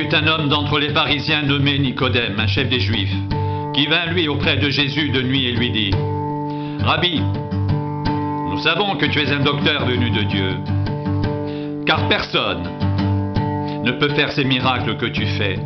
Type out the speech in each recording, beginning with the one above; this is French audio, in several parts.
eut un homme d'entre les pharisiens nommé Nicodème, un chef des Juifs, qui vint lui auprès de Jésus de nuit et lui dit: Rabbi, nous savons que tu es un docteur venu de Dieu, car personne ne peut faire ces miracles que tu fais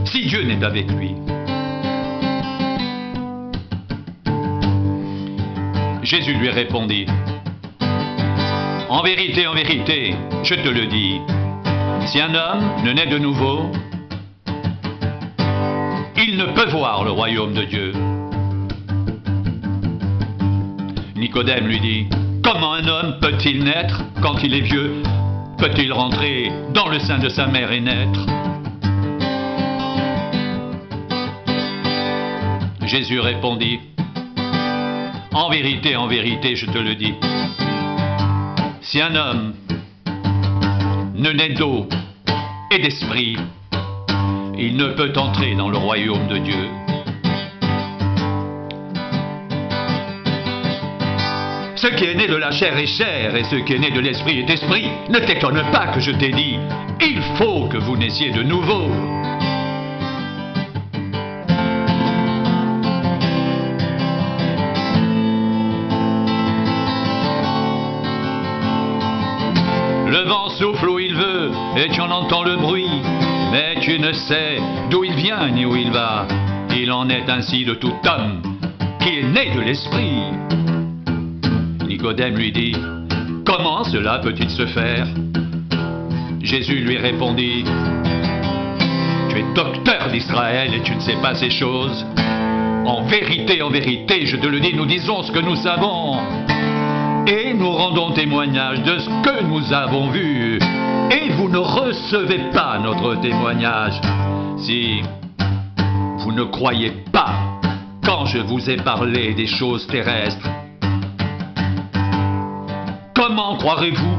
si Dieu n'est avec lui. Jésus lui répondit: en vérité, je te le dis, si un homme ne naît de nouveau, il ne peut voir le royaume de Dieu. Nicodème lui dit: comment un homme peut-il naître quand il est vieux? Peut-il rentrer dans le sein de sa mère et naître? Jésus répondit: en vérité, je te le dis, si un homme ne naît d'eau et d'esprit, il ne peut entrer dans le royaume de Dieu. Ce qui est né de la chair est chair, et ce qui est né de l'esprit est esprit. Ne t'étonne pas que je t'ai dit, il faut que vous naissiez de nouveau. Le vent souffle où il veut, et tu en entends le bruit, mais tu ne sais d'où il vient ni où il va. Il en est ainsi de tout homme qui est né de l'esprit. Nicodème lui dit: comment cela peut-il se faire? Jésus lui répondit: tu es docteur d'Israël et tu ne sais pas ces choses. En vérité, je te le dis, nous disons ce que nous savons, et nous rendons témoignage de ce que nous avons vu, et vous ne recevez pas notre témoignage. Si vous ne croyez pas quand je vous ai parlé des choses terrestres, comment croirez-vous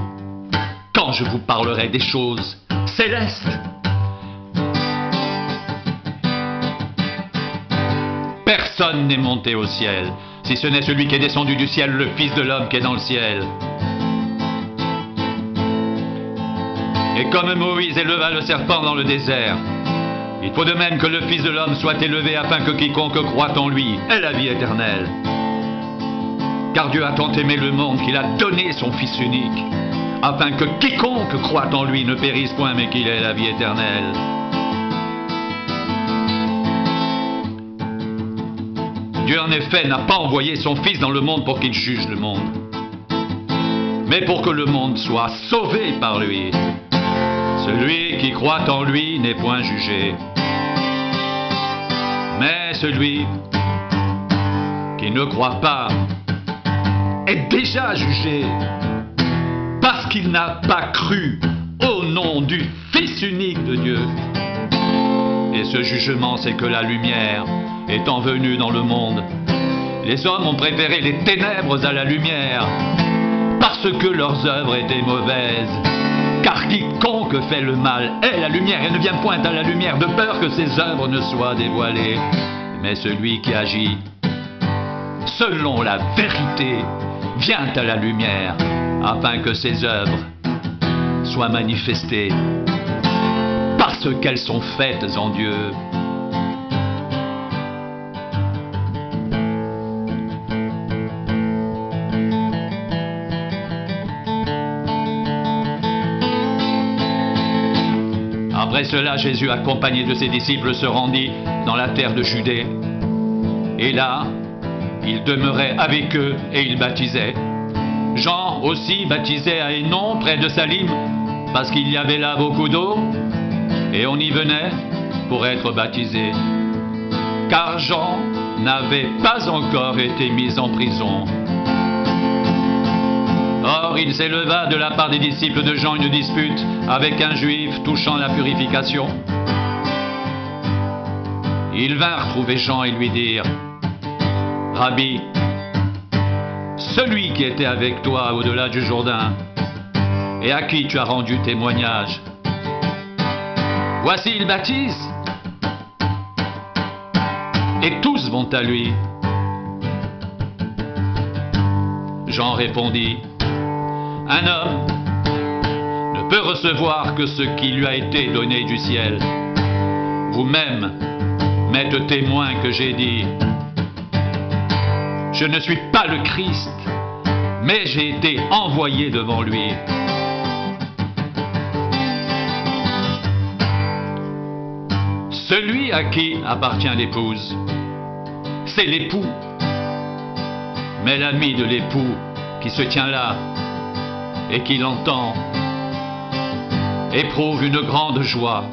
quand je vous parlerai des choses célestes? Personne n'est monté au ciel, si ce n'est celui qui est descendu du ciel, le Fils de l'homme qui est dans le ciel. Et comme Moïse éleva le serpent dans le désert, il faut de même que le Fils de l'homme soit élevé afin que quiconque croit en lui ait la vie éternelle. Car Dieu a tant aimé le monde qu'il a donné son Fils unique, afin que quiconque croit en lui ne périsse point, mais qu'il ait la vie éternelle. Dieu en effet n'a pas envoyé son Fils dans le monde pour qu'il juge le monde, mais pour que le monde soit sauvé par lui. Celui qui croit en lui n'est point jugé, mais celui qui ne croit pas est déjà jugé, parce qu'il n'a pas cru au nom du Fils unique de Dieu. Et ce jugement, c'est que la lumière étant venue dans le monde, les hommes ont préféré les ténèbres à la lumière, parce que leurs œuvres étaient mauvaises. Car quiconque fait le mal est la lumière, et ne vient point à la lumière de peur que ses œuvres ne soient dévoilées. Mais celui qui agit selon la vérité vient à la lumière, afin que ses œuvres soient manifestées, parce qu'elles sont faites en Dieu. Après cela, Jésus, accompagné de ses disciples, se rendit dans la terre de Judée. Et là, il demeurait avec eux et il baptisait. Jean aussi baptisait à Hénon, près de Salim, parce qu'il y avait là beaucoup d'eau, et on y venait pour être baptisé. Car Jean n'avait pas encore été mis en prison. Or, il s'éleva de la part des disciples de Jean une dispute avec un juif touchant la purification. Ils vinrent trouver Jean et lui dirent: Rabbi, celui qui était avec toi au-delà du Jourdain, et à qui tu as rendu témoignage, voici il baptise, et tous vont à lui. Jean répondit: un homme ne peut recevoir que ce qui lui a été donné du ciel. Vous-même m'êtes témoin que j'ai dit: je ne suis pas le Christ, mais j'ai été envoyé devant lui. Celui à qui appartient l'épouse, c'est l'époux. Mais l'ami de l'époux qui se tient là et qui l'entend éprouve une grande joie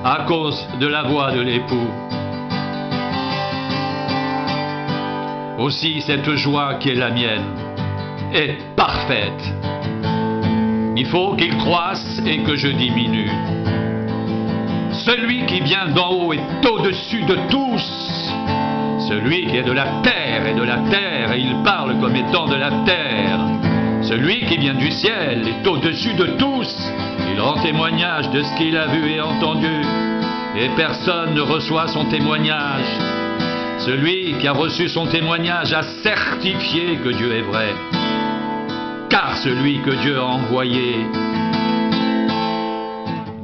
à cause de la voix de l'époux. Aussi cette joie qui est la mienne est parfaite. Il faut qu'il croisse et que je diminue. Celui qui vient d'en haut est au-dessus de tous. Celui qui est de la terre est de la terre, et il parle comme étant de la terre. Celui qui vient du ciel est au-dessus de tous. Il rend témoignage de ce qu'il a vu et entendu, et personne ne reçoit son témoignage. Celui qui a reçu son témoignage a certifié que Dieu est vrai, car celui que Dieu a envoyé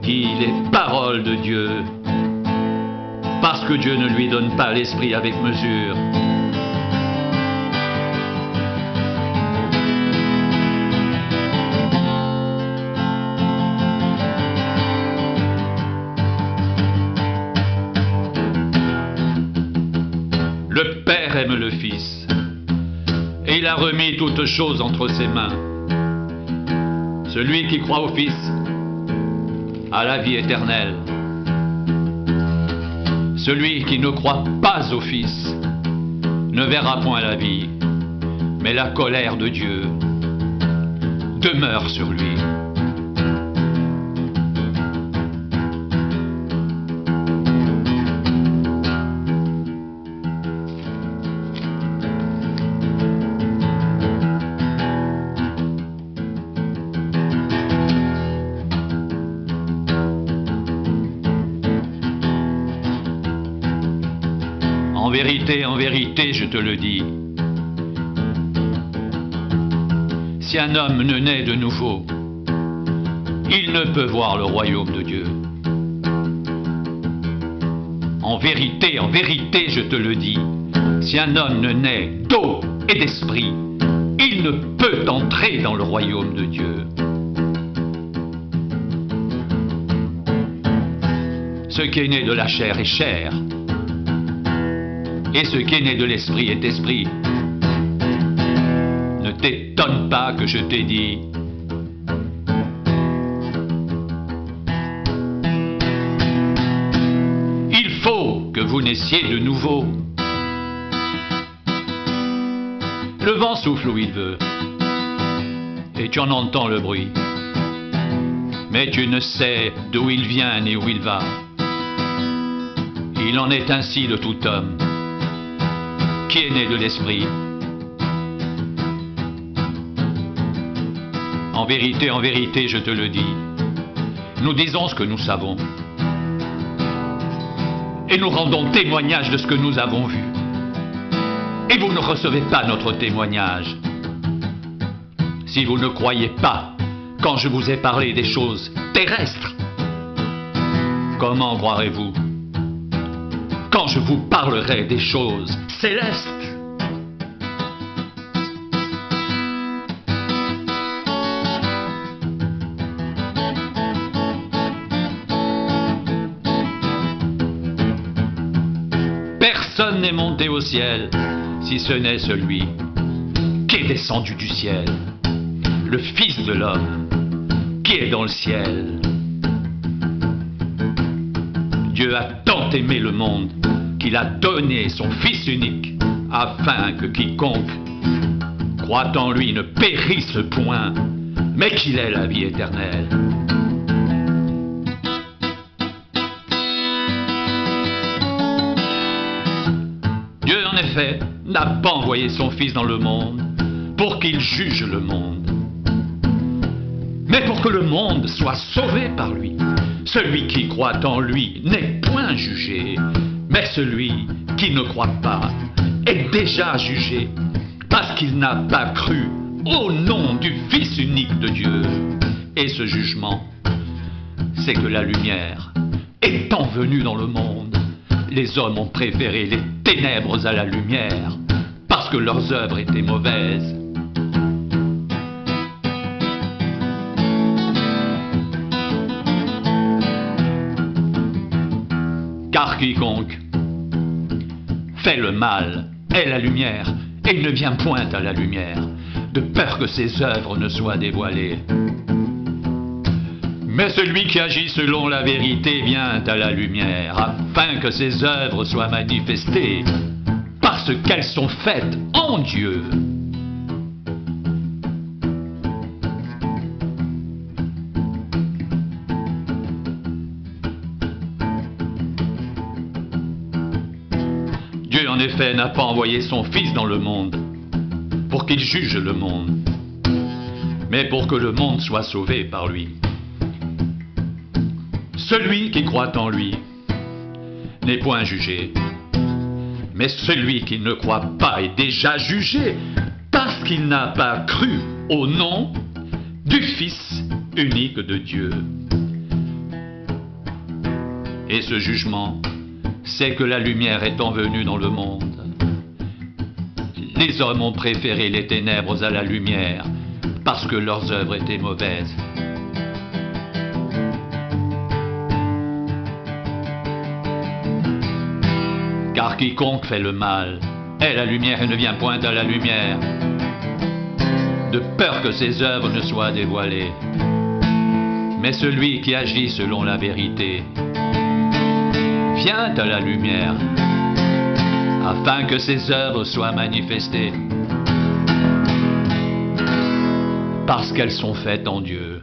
dit les paroles de Dieu, parce que Dieu ne lui donne pas l'esprit avec mesure. Le Père aime le Fils, et il a remis toutes choses entre ses mains. Celui qui croit au Fils a la vie éternelle. Celui qui ne croit pas au Fils ne verra point la vie, mais la colère de Dieu demeure sur lui. En vérité, je te le dis, si un homme ne naît de nouveau, il ne peut voir le royaume de Dieu. En vérité, je te le dis, si un homme ne naît d'eau et d'esprit, il ne peut entrer dans le royaume de Dieu. Ce qui est né de la chair est chair, et ce qui est né de l'esprit est esprit. Ne t'étonne pas que je t'ai dit: il faut que vous naissiez de nouveau. Le vent souffle où il veut, et tu en entends le bruit, mais tu ne sais d'où il vient ni où il va. Il en est ainsi de tout homme qui est né de l'esprit. En vérité, je te le dis, nous disons ce que nous savons, et nous rendons témoignage de ce que nous avons vu. Et vous ne recevez pas notre témoignage. Si vous ne croyez pas quand je vous ai parlé des choses terrestres, comment croirez-vous quand je vous parlerai des choses célestes? Personne n'est monté au ciel si ce n'est celui qui est descendu du ciel, le Fils de l'homme qui est dans le ciel. Dieu a tant aimé le monde qu'il a donné son Fils unique, afin que quiconque croit en lui ne périsse point, mais qu'il ait la vie éternelle. Dieu, en effet, n'a pas envoyé son Fils dans le monde pour qu'il juge le monde, mais pour que le monde soit sauvé par lui. Celui qui croit en lui n'est point jugé, mais celui qui ne croit pas est déjà jugé, parce qu'il n'a pas cru au nom du Fils unique de Dieu. Et ce jugement, c'est que la lumière, étant venue dans le monde, les hommes ont préféré les ténèbres à la lumière, parce que leurs œuvres étaient mauvaises. Car quiconque fait le mal est la lumière, et il ne vient point à la lumière, de peur que ses œuvres ne soient dévoilées. Mais celui qui agit selon la vérité vient à la lumière, afin que ses œuvres soient manifestées, parce qu'elles sont faites en Dieu. Dieu, en effet, n'a pas envoyé son Fils dans le monde pour qu'il juge le monde, mais pour que le monde soit sauvé par lui. Celui qui croit en lui n'est point jugé, mais celui qui ne croit pas est déjà jugé, parce qu'il n'a pas cru au nom du Fils unique de Dieu. Et ce jugement, c'est que la lumière étant venue dans le monde, les hommes ont préféré les ténèbres à la lumière, parce que leurs œuvres étaient mauvaises. Car quiconque fait le mal est la lumière et ne vient point à la lumière, de peur que ses œuvres ne soient dévoilées. Mais celui qui agit selon la vérité vient à la lumière, afin que ses œuvres soient manifestées, parce qu'elles sont faites en Dieu.